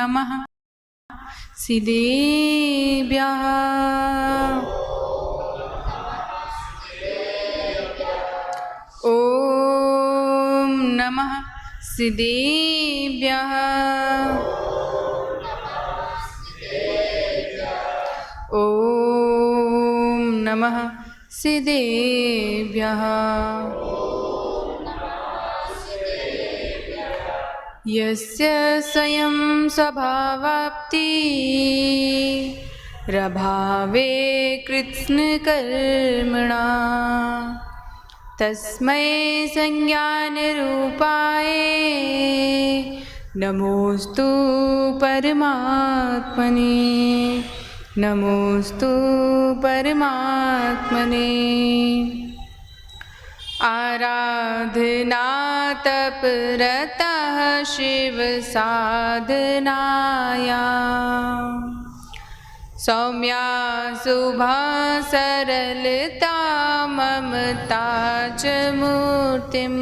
नमः सिद्धेभ्यः। ॐ नमः सिद्धेभ्यः। ॐ नमः सिद्धेभ्यः। यस्य स्वयं स्वभावाप्ति रभावे कृत्स्नकर्मणा तस्मै संज्ञानरूपाय नमोस्तु परमात्मने। नमोस्तु परमात्मने। आराधना तपरतः शिव साधनाया सौम्या शुभा सरलता ममता च मूर्तिम्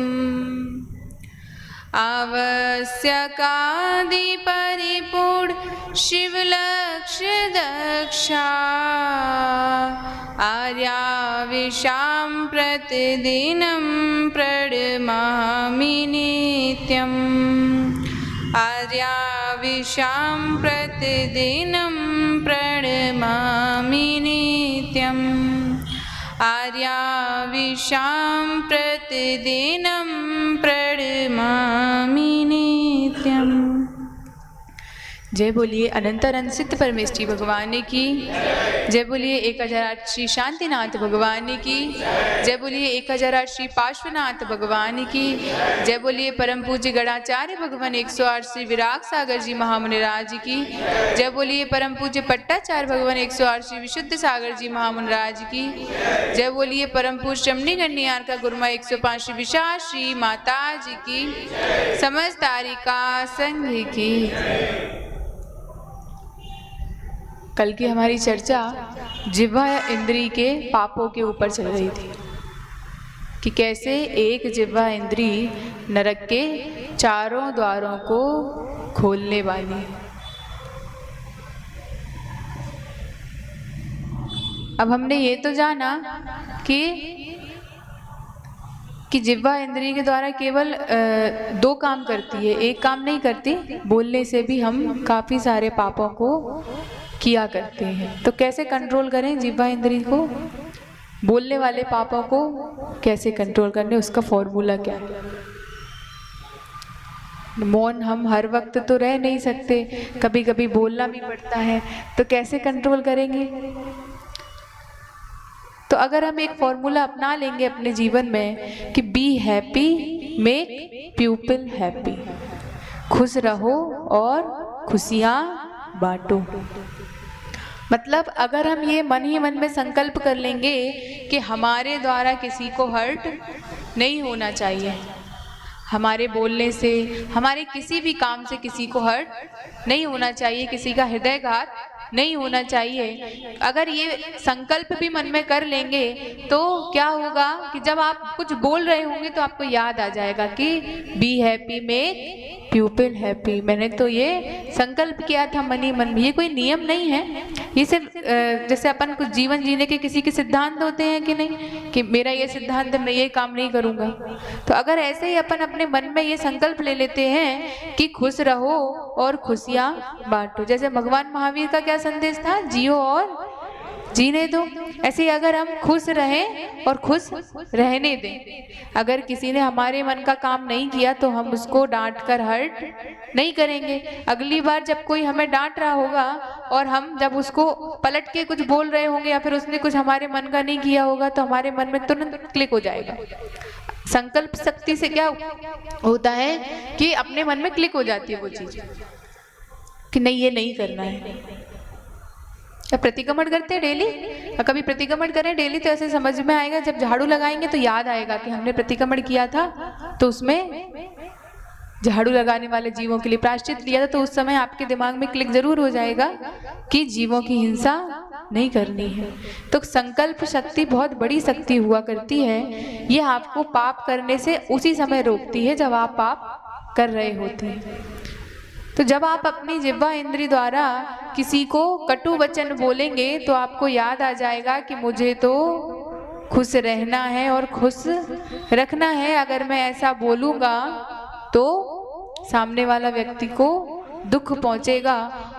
आवश्यकादि परिपूर्ण शिवलक्ष्य दक्षा आर्याविशां प्रतिदिनं प्रणमामि नित्यम्। आर्याविशां प्रतिदिनं प्रणमामि नित्यम्। आर्याविशां प्रतिदिनं प्रणमामि नित्यम्। जय बोलिए अनंत सिद्ध परमेष्ठी भगवान की जय। बोलिए 1008 श्री शांतिनाथ भगवान की जय। बोलिए 1008 श्री पार्श्वनाथ भगवान की जय। बोलिए परम पूज्य गणाचार्य भगवान 108 श्री विराग सागर जी महामुनिराज की जय। बोलिए परम पूज्य पट्टाचार्य भगवान 108 श्री विशुद्ध सागर जी महामुनिराज की जय। बोलिए परम पूज्य चमनी गण्ययार का गुरुमा 105 श्री विशाल श्री माता जी की समस्त तारिका संघ की। कल की हमारी चर्चा जिह्वा इंद्री के पापों के ऊपर चल रही थी कि कैसे एक जिह्वा इंद्री नरक के चारों द्वारों को खोलने वाली है। अब हमने ये तो जाना कि जिह्वा इंद्री के द्वारा केवल 2 काम करती है, एक काम नहीं करती। बोलने से भी हम काफ़ी सारे पापों को किया करते हैं। तो कैसे कंट्रोल करें जिह्वा इंद्री को, बोलने वाले पापों को कैसे कंट्रोल करने, उसका फॉर्मूला क्या है। मौन हम हर वक्त तो रह नहीं सकते, कभी कभी बोलना भी पड़ता है, तो कैसे कंट्रोल करेंगे। तो अगर हम एक फॉर्मूला अपना लेंगे अपने जीवन में कि be happy make people happy, खुश रहो और खुशियाँ बांटो। मतलब अगर हम ये मन ही मन में संकल्प कर लेंगे कि हमारे द्वारा किसी को हर्ट नहीं होना चाहिए, हमारे बोलने से, हमारे किसी भी काम से किसी को हर्ट नहीं होना चाहिए, किसी का हृदयघात नहीं होना चाहिए, अगर ये संकल्प भी मन में कर लेंगे तो क्या होगा कि जब आप कुछ बोल रहे होंगे तो आपको याद आ जाएगा कि be happy make people happy. मैंने तो ये संकल्प किया था मन ही मन में। ये कोई नियम नहीं है, ये सिर्फ जैसे अपन कुछ जीवन जीने के किसी के सिद्धांत होते हैं कि नहीं, कि मेरा ये सिद्धांत है, मैं ये काम नहीं करूँगा। तो अगर ऐसे ही अपन अपने मन में ये संकल्प ले लेते हैं कि खुश रहो और खुशियाँ बांटो, जैसे भगवान महावीर का क्या संदेश था, जियो और जीने दो। ऐसे ही अगर हम खुश रहें और खुश रहने दें, अगर किसी ने हमारे मन का काम नहीं किया तो हम उसको डांट कर हर्ट नहीं करेंगे। अगली बार जब कोई हमें डांट रहा होगा और हम जब उसको पलट के कुछ बोल रहे होंगे या फिर उसने कुछ हमारे मन का नहीं किया होगा तो हमारे मन में तुरंत क्लिक हो जाएगा। संकल्प शक्ति से क्या होता है कि अपने मन में क्लिक हो जाती है वो चीज कि नहीं ये नहीं करना है। अब प्रतिक्रमण करते हैं डेली, कभी प्रतिक्रमण करें डेली तो ऐसे समझ में आएगा, जब झाड़ू लगाएंगे तो याद आएगा कि हमने प्रतिक्रमण किया था तो उसमें झाड़ू लगाने वाले जीवों के लिए प्रायश्चित लिया था, तो उस समय आपके दिमाग में क्लिक जरूर हो जाएगा कि जीवों की हिंसा नहीं करनी है। तो संकल्प शक्ति बहुत बड़ी शक्ति हुआ करती है, ये आपको पाप करने से उसी समय रोकती है जब आप पाप कर रहे होते हैं। तो जब आप अपनी जिह्वा इंद्री द्वारा किसी को कटु वचन बोलेंगे तो आपको याद आ जाएगा कि मुझे तो खुश रहना है और खुश रखना है। अगर मैं ऐसा बोलूँगा तो सामने वाला व्यक्ति को दुख पहुंचेगा,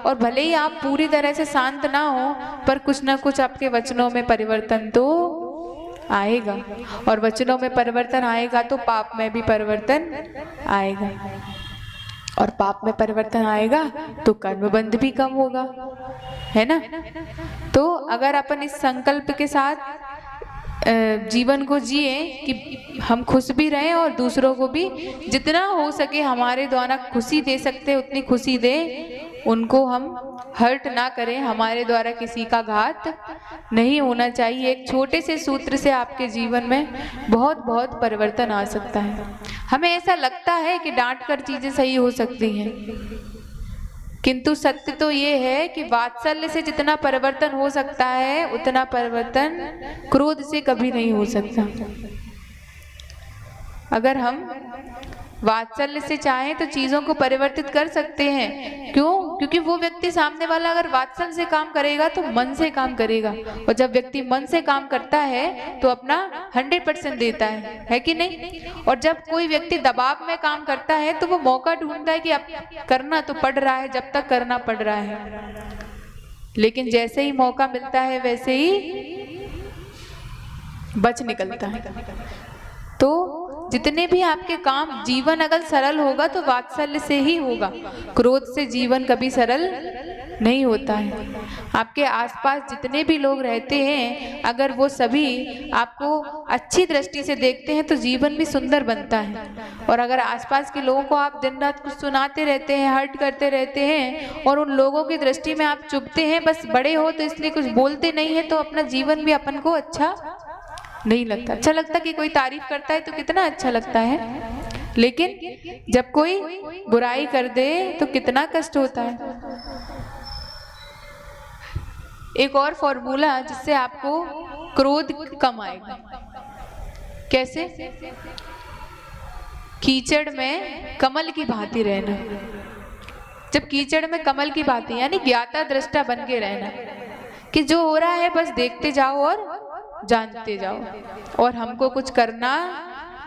और भले ही आप पूरी तरह से शांत ना हो पर कुछ ना कुछ आपके वचनों में परिवर्तन तो आएगा, और वचनों में परिवर्तन आएगा तो पाप में भी परिवर्तन आएगा, और पाप में परिवर्तन आएगा तो कर्मबंध भी कम होगा, है ना। तो अगर अपन इस संकल्प के साथ जीवन को जिए कि हम खुश भी रहें और दूसरों को भी जितना हो सके हमारे द्वारा खुशी दे सकते हैं उतनी खुशी दे, उनको हम हर्ट ना करें, हमारे द्वारा किसी का घात नहीं होना चाहिए। एक छोटे से सूत्र से आपके जीवन में बहुत बहुत परिवर्तन आ सकता है। हमें ऐसा लगता है कि डांट कर चीजें सही हो सकती हैं, किंतु सत्य तो ये है कि वात्सल्य से जितना परिवर्तन हो सकता है उतना परिवर्तन क्रोध से कभी नहीं हो सकता। अगर हम वात्सल्य से चाहें तो चीजों को परिवर्तित कर सकते हैं। क्यों? क्योंकि वो व्यक्ति सामने वाला अगर वात्सल्य से काम करेगा तो मन से काम करेगा, और जब व्यक्ति मन से काम करता है तो अपना 100% देता है कि नहीं। और जब कोई व्यक्ति दबाव में काम करता है तो वो मौका ढूंढता है कि अब करना तो पड़ रहा है, जब तक करना पड़ रहा है, लेकिन जैसे ही मौका मिलता है वैसे ही बच निकलता है। तो जितने भी आपके काम, जीवन अगर सरल होगा तो वात्सल्य से ही होगा, क्रोध से जीवन कभी सरल नहीं होता है। आपके आसपास जितने भी लोग रहते हैं अगर वो सभी आपको अच्छी दृष्टि से देखते हैं तो जीवन भी सुंदर बनता है। और अगर आसपास के लोगों को आप दिन रात कुछ सुनाते रहते हैं, हर्ट करते रहते हैं और उन लोगों की दृष्टि में आप चुभते हैं, बस बड़े हो तो इसलिए कुछ बोलते नहीं है, तो अपना जीवन भी अपन को अच्छा नहीं लगता। अच्छा लगता कि कोई तारीफ करता है तो कितना अच्छा लगता है, लेकिन जब कोई बुराई कर दे तो कितना कष्ट होता है। एक और फॉर्मूला जिससे आपको क्रोध कम आएगा, कैसे? कीचड़ में कमल की भांति रहना। जब कीचड़ में कमल की भांति यानी ज्ञाता दृष्टा बन के रहना कि जो हो रहा है बस देखते जाओ और जानते जाओ, और हमको कुछ करना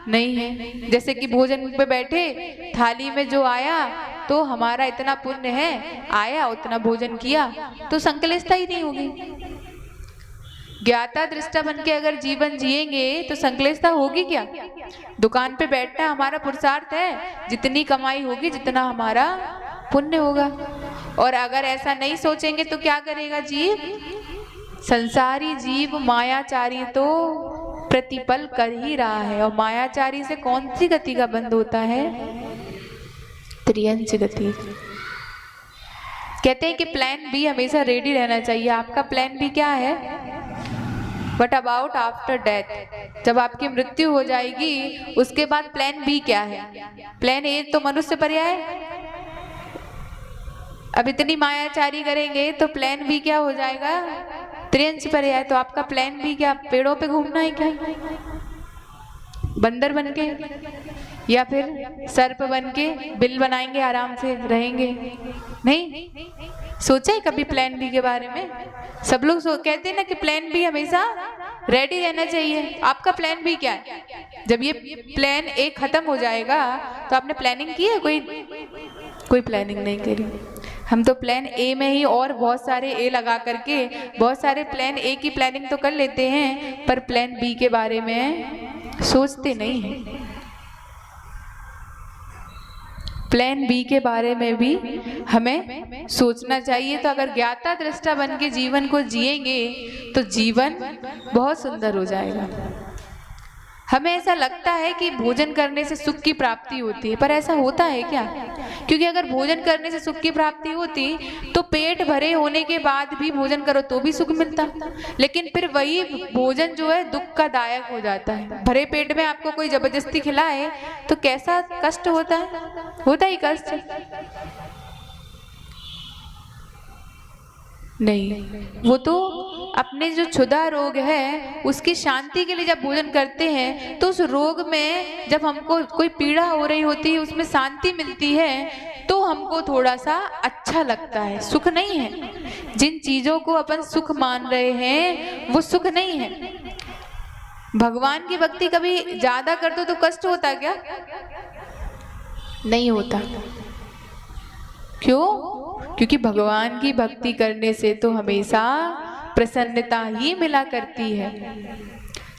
नहीं है। जैसे कि भोजन पे बैठे, थाली में जो आया तो हमारा इतना पुण्य है, आया उतना भोजन किया तो संकलेशता ही नहीं होगी। ज्ञाता दृष्टा बन के अगर जीवन जिएंगे तो संकलेशता होगी क्या? दुकान पे बैठना हमारा पुरुषार्थ है, जितनी कमाई होगी जितना हमारा पुण्य होगा। और अगर ऐसा नहीं सोचेंगे तो क्या करेगा जीव? संसारी जीव मायाचारी तो प्रतिपल कर ही रहा है, और मायाचारी से कौन सी गति का बंध होता है? त्रियंच गति। कहते हैं कि प्लान बी हमेशा रेडी रहना चाहिए। आपका प्लान बी क्या है? What about after death? जब आपकी मृत्यु हो जाएगी उसके बाद प्लान बी क्या है? प्लान ए तो मनुष्य पर्याय, अब इतनी मायाचारी करेंगे तो प्लान बी क्या हो जाएगा? त्रियंच पर्याय। तो आपका प्लान बी क्या? पेड़ों पे घूमना है क्या? बंदर बन के, या फिर सर्प बन के बिल बनाएंगे, आराम से रहेंगे? नहीं सोचा है कभी प्लान बी के बारे में? सब लोग कहते हैं ना कि प्लान बी हमेशा रेडी रहना चाहिए। आपका प्लान बी क्या है? जब ये प्लान ए खत्म हो जाएगा तो आपने प्लानिंग की है? कोई प्लानिंग नहीं करी। हम तो प्लान ए में ही और बहुत सारे ए लगा करके बहुत सारे प्लान ए की प्लानिंग तो कर लेते हैं, पर प्लान बी के बारे में सोचते नहीं हैं। प्लान बी के बारे में भी हमें सोचना चाहिए। तो अगर ज्ञाता दृष्टा बन के जीवन को जिएंगे तो जीवन बहुत सुंदर हो जाएगा। हमें ऐसा लगता है कि भोजन करने से सुख की प्राप्ति होती है, पर ऐसा होता है क्या? क्योंकि अगर भोजन करने से सुख की प्राप्ति होती तो पेट भरे होने के बाद भी भोजन करो तो भी सुख मिलता, लेकिन फिर वही भोजन जो है दुख का दायक हो जाता है। भरे पेट में आपको कोई जबरदस्ती खिलाए तो कैसा कष्ट होता है? होता ही कष्ट नहीं। वो तो अपने जो क्षुधा रोग है उसकी शांति के लिए जब भोजन करते हैं तो उस रोग में जब हमको कोई पीड़ा हो रही होती है उसमें शांति मिलती है तो हमको थोड़ा सा अच्छा लगता है, सुख नहीं है। जिन चीजों को अपन सुख मान रहे हैं वो सुख नहीं है। भगवान की भक्ति कभी ज्यादा कर दो तो कष्ट होता क्या? नहीं होता। क्यों? क्योंकि भगवान की भक्ति करने से तो हमेशा प्रसन्नता ही मिला करती है।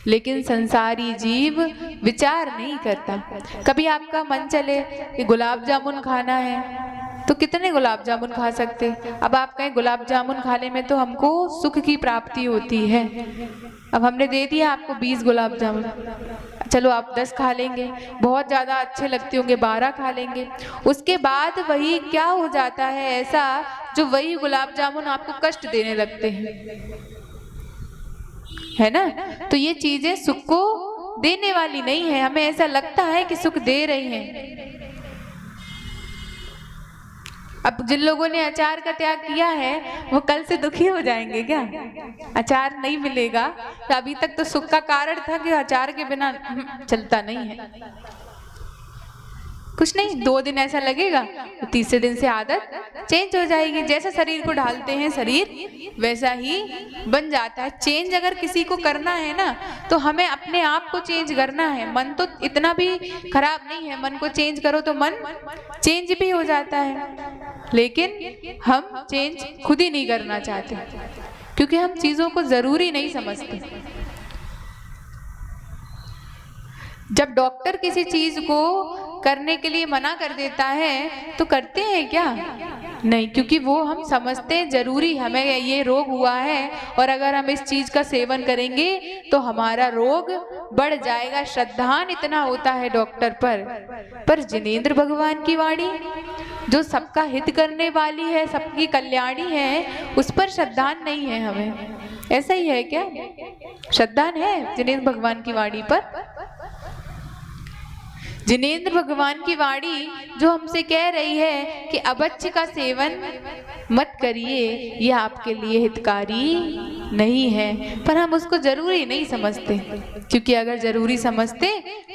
लेकिन संसारी जीव विचार नहीं करता। कभी आपका मन चले कि गुलाब जामुन खाना है तो कितने गुलाब जामुन खा सकते? अब आप कहें गुलाब जामुन खाने में तो हमको सुख की प्राप्ति होती है। अब हमने दे दिया आपको 20 गुलाब जामुन, चलो आप 10 खा लेंगे, बहुत ज़्यादा अच्छे लगते होंगे 12 खा लेंगे। उसके बाद वही क्या हो जाता है ऐसा, जो वही गुलाब जामुन आपको कष्ट देने लगते हैं, है ना? तो ये चीजें सुख को देने वाली नहीं है। हमें ऐसा लगता है कि सुख दे रही हैं। अब जिन लोगों ने अचार का त्याग किया है वो कल से दुखी हो जाएंगे क्या? अचार नहीं मिलेगा तो अभी तक तो सुख का कारण था कि अचार के बिना चलता नहीं है। कुछ नहीं, 2 दिन ऐसा लगेगा तो तीसरे दिन से आदत चेंज हो जाएगी। जैसा शरीर को ढालते हैं शरीर वैसा ही बन जाता है। चेंज अगर किसी को करना है ना तो हमें अपने आप को चेंज करना है। मन तो इतना भी खराब नहीं है, मन को चेंज करो तो मन चेंज भी हो जाता है। लेकिन हम चेंज खुद ही नहीं करना चाहते क्योंकि हम चीजों को जरूरी नहीं समझते। जब डॉक्टर किसी चीज को करने के लिए मना कर देता है तो करते हैं क्या? नहीं, क्योंकि वो हम समझते हैं जरूरी हमें ये रोग हुआ है और अगर हम इस चीज का सेवन करेंगे तो हमारा रोग बढ़ जाएगा। श्रद्धान इतना होता है डॉक्टर पर जिनेंद्र भगवान की वाणी जो सबका हित करने वाली है, सबकी कल्याणी है, उस पर श्रद्धान नहीं है हमें। ऐसा ही है क्या? श्रद्धान है जिनेंद्र भगवान की वाणी पर? जिनेंद्र भगवान की वाणी जो हमसे कह रही है कि अबच्छ का सेवन मत करिए, यह आपके लिए हितकारी नहीं है, पर हम उसको जरूरी नहीं समझते। क्योंकि अगर जरूरी समझते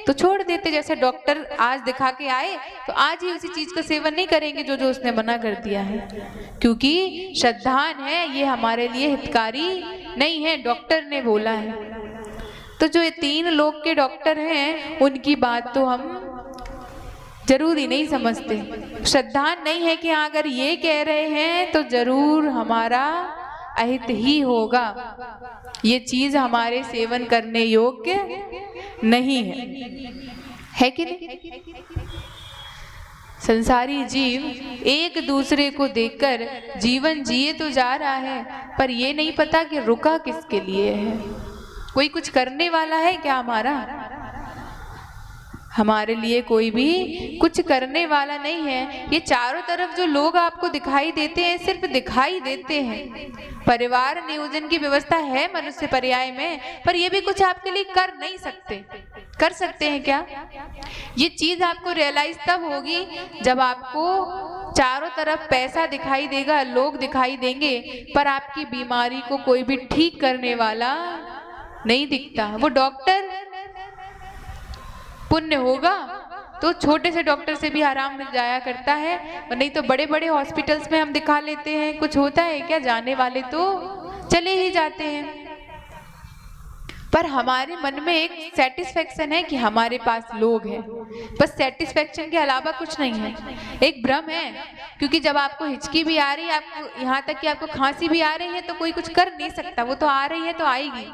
तो छोड़ देते। जैसे डॉक्टर आज दिखा के आए तो आज ही उसी चीज का सेवन नहीं करेंगे जो उसने मना कर दिया है, क्योंकि श्रद्धान है ये हमारे लिए हितकारी नहीं है, डॉक्टर ने बोला है। तो जो ये 3 लोग के डॉक्टर हैं उनकी बात तो हम जरूरी नहीं समझते। श्रद्धान नहीं है कि अगर ये कह रहे हैं तो जरूर हमारा अहित ही होगा, ये चीज हमारे सेवन करने योग्य नहीं है कि नहीं? संसारी जीव एक दूसरे को देखकर जीवन जिए तो जा रहा है, पर ये नहीं पता कि रुका किसके लिए है। कोई कुछ करने वाला है क्या हमारे लिए कोई भी कुछ करने वाला नहीं है। ये चारों तरफ जो लोग आपको दिखाई देते हैं सिर्फ दिखाई देते हैं। परिवार नियोजन की व्यवस्था है मनुष्य पर्याय में, पर ये भी कुछ आपके लिए कर नहीं सकते। कर सकते हैं क्या? ये चीज आपको रियलाइज तब होगी जब आपको चारों तरफ पैसा दिखाई देगा, लोग दिखाई देंगे, पर आपकी बीमारी को कोई भी ठीक करने वाला नहीं दिखता। वो डॉक्टर पुण्य होगा तो छोटे से डॉक्टर से भी आराम मिल जाया करता है, और नहीं तो बड़े बड़े हॉस्पिटल्स में हम दिखा लेते हैं। कुछ होता है क्या? जाने वाले तो चले ही जाते हैं, पर हमारे मन में एक सेटिस्फेक्शन है कि हमारे पास लोग हैं। बस सेटिस्फेक्शन के अलावा कुछ नहीं है, एक भ्रम है। क्योंकि जब आपको हिचकी भी आ रही है, आपको यहाँ तक कि आपको खांसी भी आ रही है, तो कोई कुछ कर नहीं सकता। वो तो आ रही है तो आएगी,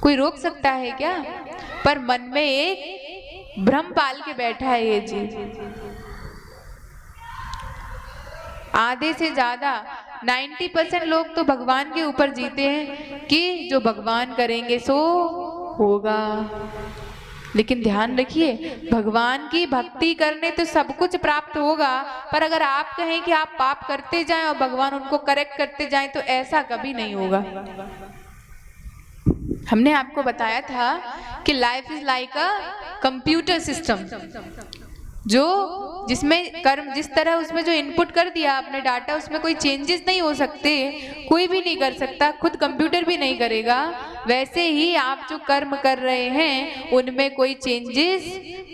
कोई रोक सकता है क्या? पर मन में एक भ्रम पाल के बैठा है ये चीज। आधे से ज्यादा 90% लोग तो भगवान के ऊपर जीते हैं कि जो भगवान करेंगे सो होगा। लेकिन ध्यान रखिए, भगवान की भक्ति करने तो सब कुछ प्राप्त होगा, पर अगर आप कहें कि आप पाप करते जाएं और भगवान उनको करेक्ट करते जाएं तो ऐसा कभी नहीं होगा। हमने आपको बताया था कि life is like a computer system. जो जिसमें कर्म, जिस तरह उसमें जो इनपुट कर दिया आपने डाटा, उसमें कोई चेंजेस नहीं हो सकते, कोई भी नहीं कर सकता, खुद कंप्यूटर भी नहीं करेगा। वैसे ही आप जो कर्म कर रहे हैं उनमें कोई चेंजेस,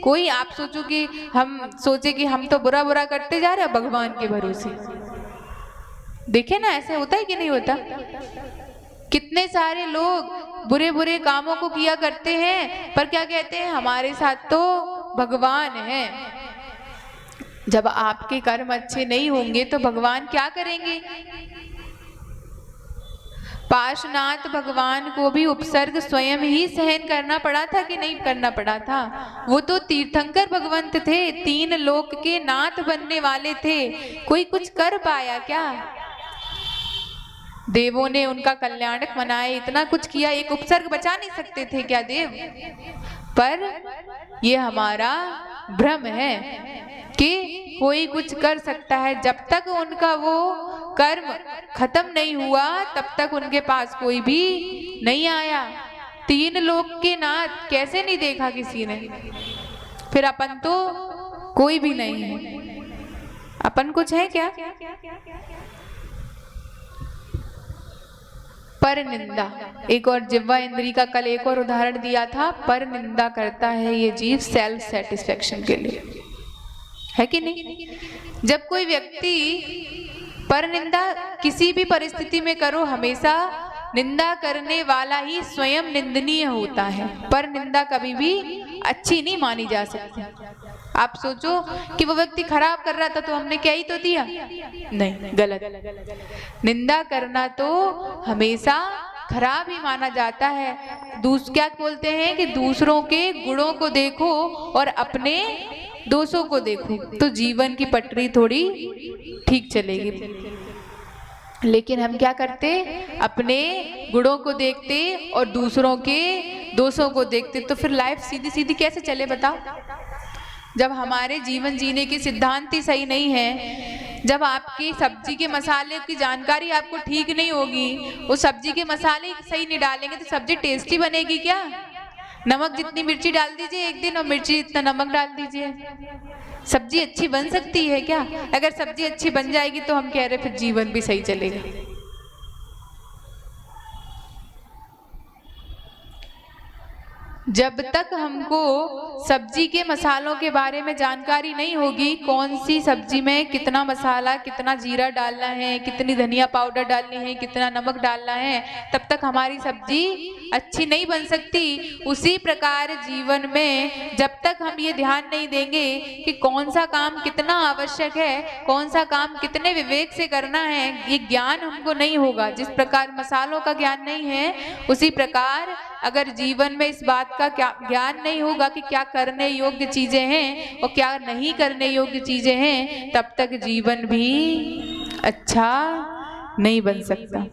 कोई आप सोचो कि हम तो बुरा बुरा करते जा रहे हैं भगवान के भरोसे। देखे ना, ऐसे होता है कि नहीं होता? कितने सारे लोग बुरे बुरे कामों को किया करते हैं, पर क्या कहते हैं, हमारे साथ तो भगवान है। जब आपके कर्म अच्छे नहीं होंगे तो भगवान क्या करेंगे? पार्श्वनाथ भगवान को भी उपसर्ग स्वयं ही सहन करना पड़ा था कि नहीं करना पड़ा था? वो तो तीर्थंकर भगवंत थे, 3 लोक के नाथ बनने वाले थे। कोई कुछ कर पाया क्या? देवों ने उनका कल्याणक मनाए, इतना कुछ किया, एक उपसर्ग बचा नहीं सकते थे क्या देव? पर ये हमारा भ्रम है कि कोई कुछ कर सकता है। जब तक उनका वो कर्म खत्म नहीं हुआ तब तक उनके पास कोई भी नहीं आया। 3 लोक के नाथ कैसे नहीं देखा किसी ने? फिर अपन तो कोई भी नहीं है, अपन कुछ है क्या? पर निंदा, एक और जिह्वा इंद्री का कल एक और उदाहरण दिया था। पर निंदा करता है ये जीव सेल्फ सेटिस्फेक्शन के लिए, है कि नहीं? जब कोई व्यक्ति पर निंदा किसी भी परिस्थिति में करो, हमेशा निंदा करने वाला ही स्वयं निंदनीय होता है। पर निंदा कभी भी अच्छी नहीं मानी जा सकती। आप सोचो कि वो व्यक्ति खराब कर रहा था तो हमने क्या ही तो दिया? नहीं, गलत। निंदा करना तो हमेशा खराब ही माना जाता है। क्या बोलते हैं कि दूसरों के गुणों को देखो और अपने दोषों को देखो तो जीवन की पटरी थोड़ी ठीक चलेगी। लेकिन हम क्या करते? अपने गुणों को देखते और दूसरों के दोषों को देखते, तो फिर लाइफ सीधी सीधी कैसे चले बताओ? जब हमारे जीवन जीने के सिद्धांत ही सही नहीं है, जब आपकी सब्जी के मसाले की जानकारी आपको ठीक नहीं होगी, वो सब्जी के मसाले सही नहीं डालेंगे तो सब्जी टेस्टी बनेगी क्या? नमक जितनी मिर्ची डाल दीजिए एक दिन और मिर्ची इतना नमक डाल दीजिए, सब्जी अच्छी बन सकती है क्या? अगर सब्जी अच्छी बन जाएगी तो हम कह रहे फिर जीवन भी सही चलेगा। जब तक हमको सब्जी के मसालों के बारे में जानकारी नहीं होगी, कौन सी सब्जी में कितना मसाला, कितना जीरा डालना है, कितनी धनिया पाउडर डालनी है, कितना नमक डालना है, तब तक हमारी सब्जी अच्छी नहीं बन सकती। उसी प्रकार जीवन में जब तक हम ये ध्यान नहीं देंगे कि कौन सा काम कितना आवश्यक है, कौन सा काम कितने विवेक से करना है, ये ज्ञान हमको नहीं होगा। जिस प्रकार मसालों का ज्ञान नहीं है, उसी प्रकार अगर जीवन में इस बात का क्या ज्ञान नहीं होगा कि क्या करने योग्य चीजें हैं और क्या नहीं करने योग्य चीजें हैं, तब तक जीवन भी अच्छा नहीं बन सकता।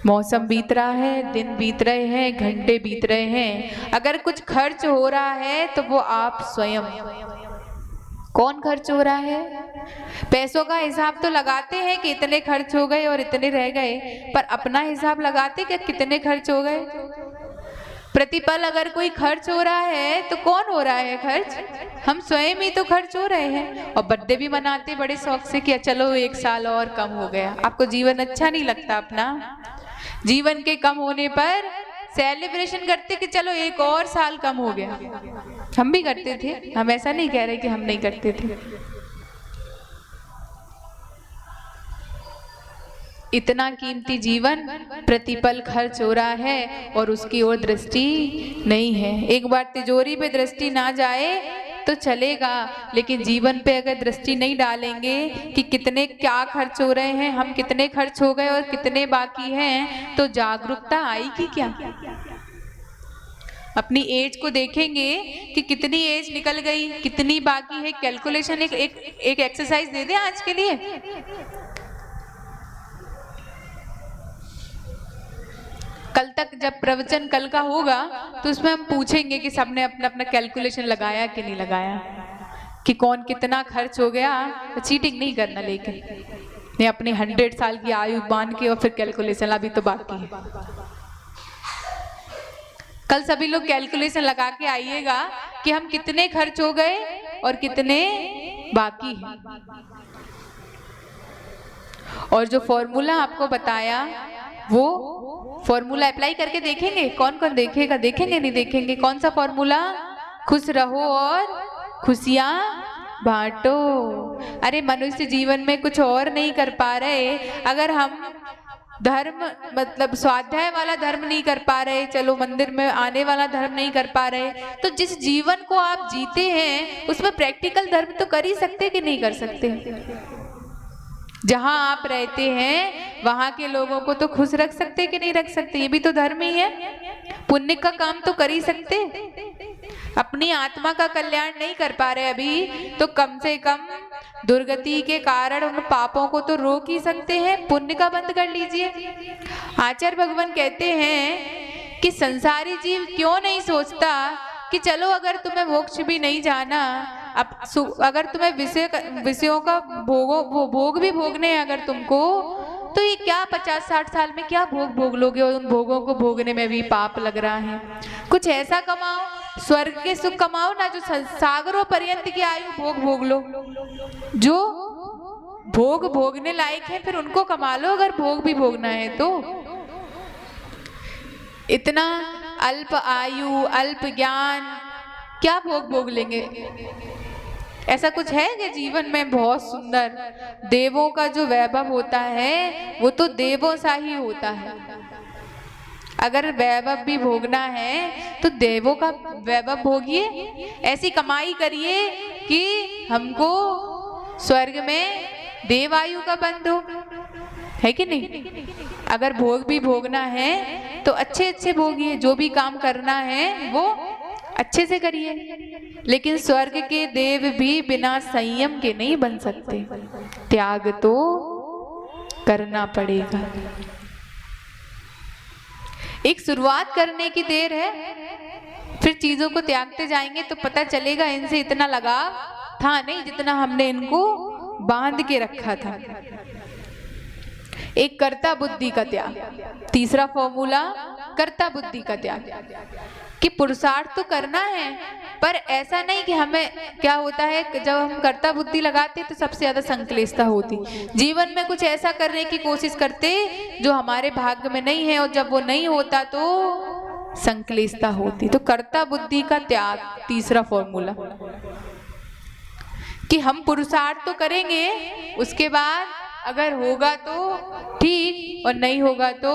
मौसम बीत रहा है, दिन बीत रहे हैं, घंटे बीत रहे हैं, अगर कुछ खर्च हो रहा है तो वो आप स्वयं। कौन खर्च हो रहा है? पैसों का हिसाब तो लगाते हैं कि इतने खर्च हो गए और इतने रह गए, पर अपना हिसाब लगाते कि कितने खर्च हो गए? प्रतिपल अगर कोई खर्च हो रहा है तो कौन हो रहा है खर्च? हम स्वयं ही तो खर्च हो रहे हैं। और बर्थडे भी मनाते बड़े शौक से कि चलो 1 साल और कम हो गया। आपको जीवन अच्छा नहीं लगता अपना? जीवन के कम होने पर सेलिब्रेशन करते कि चलो 1 और साल कम हो गया। हम भी करते थे, हम ऐसा नहीं कह रहे कि हम नहीं करते थे। इतना कीमती जीवन प्रतिपल खर्च हो रहा है और उसकी ओर दृष्टि नहीं है। एक बार तिजोरी पे दृष्टि ना जाए तो चलेगा, लेकिन जीवन पे अगर दृष्टि नहीं डालेंगे कि कितने क्या खर्च हो रहे हैं, हम कितने खर्च हो गए और कितने बाकी हैं, तो जागरूकता आएगी क्या? अपनी एज को देखेंगे कि कितनी एज निकल गई, कितनी बाकी है, कैलकुलेशन एक एक्सरसाइज दे दें आज के लिए। कल तक जब प्रवचन कल का होगा तो उसमें हम पूछेंगे कि सबने अपना अपना कैलकुलेशन लगाया कि नहीं लगाया, कि कौन कितना खर्च हो गया। तो चीटिंग नहीं करना, लेकिन नहीं अपनी 100 साल की आयु मान के और फिर कैलकुलेशन, अभी तो बाकी है। कल सभी लोग कैलकुलेशन लगा के आइएगा कि हम कितने खर्च हो गए और कितने बाकी हैं। और जो फॉर्मूला आपको बताया वो फॉर्मूला अप्लाई करके देखेंगे। कौन कौन देखेगा? देखेंगे नहीं देखेंगे? कौन सा फॉर्मूला? खुश रहो और खुशियां बांटो। अरे मनुष्य जीवन में कुछ और नहीं कर पा रहे, अगर हम धर्म मतलब स्वाध्याय वाला धर्म नहीं कर पा रहे, चलो मंदिर में आने वाला धर्म नहीं कर पा रहे, तो जिस जीवन को आप जीते हैं उसमें प्रैक्टिकल धर्म तो कर ही सकते कि नहीं कर सकते? जहां आप रहते हैं वहां के लोगों को तो खुश रख सकते कि नहीं रख सकते? ये भी तो धर्म ही है। पुण्य का काम तो कर ही सकते। अपनी आत्मा का कल्याण नहीं कर पा रहे अभी, तो कम से कम दुर्गति के कारण उन पापों को तो रोक ही सकते हैं। पुण्य का बंद कर लीजिए। आचार्य भगवान कहते हैं कि संसारी जीव क्यों नहीं सोचता कि चलो अगर तुम्हें मोक्ष भी नहीं जाना, अब अगर तुम्हें विषयों का भोग भी भोगने हैं अगर तुमको, तो ये क्या 50-60 साल में क्या भोग लोगे? और उन भोगों को भोगने में भी पाप लग रहा है। कुछ ऐसा कमाओ, स्वर्ग के सुख कमाओ ना, जो सागरों पर्यंत की आयु भोग लो। जो भोग भोगने लायक है फिर उनको कमा लो, अगर भोग भी भोगना है तो। इतना अल्प आयु, अल्प ज्ञान, क्या भोग लेंगे? ऐसा कुछ है कि जीवन में बहुत सुंदर देवों का जो वैभव होता है वो तो देवों सा ही होता है। अगर वैभव भी भोगना है तो देवों का वैभव भोगिए, ऐसी कमाई करिए कि हमको स्वर्ग में देवायु का बंद हो, है कि नहीं? अगर भोग भी भोगना है तो अच्छे भोगिए, जो भी काम करना है वो अच्छे से करिए। लेकिन स्वर्ग के देव भी बिना संयम के नहीं बन सकते, त्याग तो करना पड़ेगा। एक शुरुआत करने की देर है, फिर चीजों को त्यागते जाएंगे तो पता चलेगा इनसे इतना लगाव था नहीं जितना हमने इनको बांध के रखा था। एक कर्ता बुद्धि का त्याग, तीसरा फॉर्मूला कर्ता बुद्धि का त्याग, कि पुरुषार्थ तो करना है पर ऐसा नहीं कि हमें क्या होता है जब हम कर्ता बुद्धि लगाते तो सबसे ज्यादा संक्लेशता होती। जीवन में कुछ ऐसा करने की कोशिश करते जो हमारे भाग्य में नहीं है, और जब वो नहीं होता तो संक्लेशता होती। तो कर्ता बुद्धि का त्याग तीसरा फॉर्मूला, कि हम पुरुषार्थ तो करेंगे, उसके बाद अगर होगा तो ठीक और नहीं होगा तो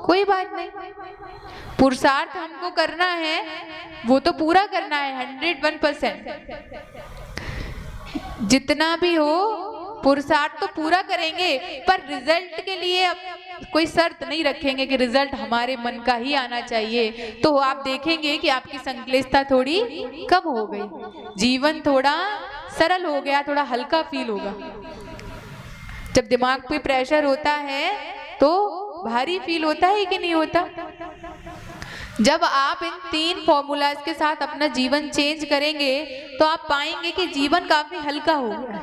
कोई बात नहीं। पुरुषार्थ हमको करना है, वो तो पूरा करना है 101%। जितना भी हो पुरुषार्थ तो पूरा करेंगे, पर रिजल्ट के लिए अब कोई शर्त नहीं रखेंगे कि रिजल्ट हमारे मन का ही आना चाहिए। तो आप देखेंगे कि आपकी संक्लिष्टता थोड़ी कम हो गई, जीवन थोड़ा सरल हो गया, थोड़ा हल्का फील होगा। जब दिमाग पे प्रेशर होता है तो भारी फील होता है कि नहीं होता? जब आप इन 3 फॉर्मूलाज के साथ अपना जीवन चेंज करेंगे तो आप पाएंगे कि जीवन काफी हल्का हो गया,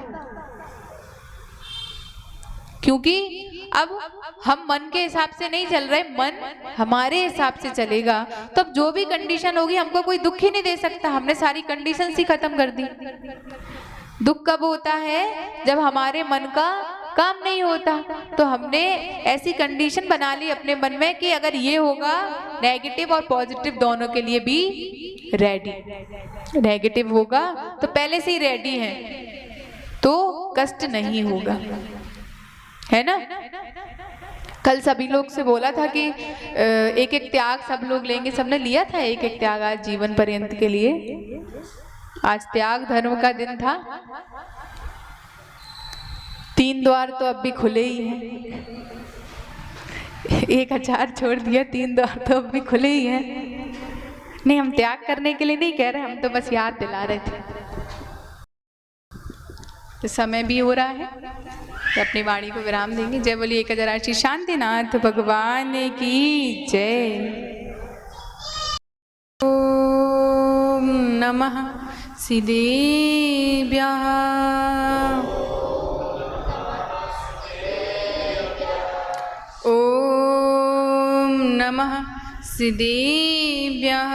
क्योंकि अब हम मन के हिसाब से नहीं चल रहे, मन हमारे हिसाब से चलेगा। तो अब जो भी कंडीशन होगी हमको कोई दुख ही नहीं दे सकता, हमने सारी कंडीशन ही खत्म कर दी। दुख कब होता है? जब हमारे मन का काम नहीं होता। तो हमने ऐसी कंडीशन बना ली अपने मन में कि अगर ये होगा, नेगेटिव और पॉजिटिव दोनों के लिए भी रेडी। नेगेटिव होगा तो पहले से ही रेडी है, तो कष्ट नहीं होगा, है ना? कल सभी लोग से बोला था कि एक एक त्याग सब लोग लेंगे, सबने लिया था एक एक त्याग आज जीवन पर्यंत के लिए। आज त्याग धर्म का दिन था। 3 द्वार तो अब भी खुले ही हैं, 1000 छोड़ दिया, 3 द्वार तो अब भी खुले ही हैं। नहीं, हम त्याग करने के लिए नहीं कह रहे, हम तो बस याद दिला रहे थे। तो समय भी हो रहा है तो अपनी वाणी को विराम देंगे। जय बोलिए 1008 श्री शांतिनाथ भगवान की जय। ओम नमः सिद्धेभ्यः। ओम नमः सिद्धेभ्यः।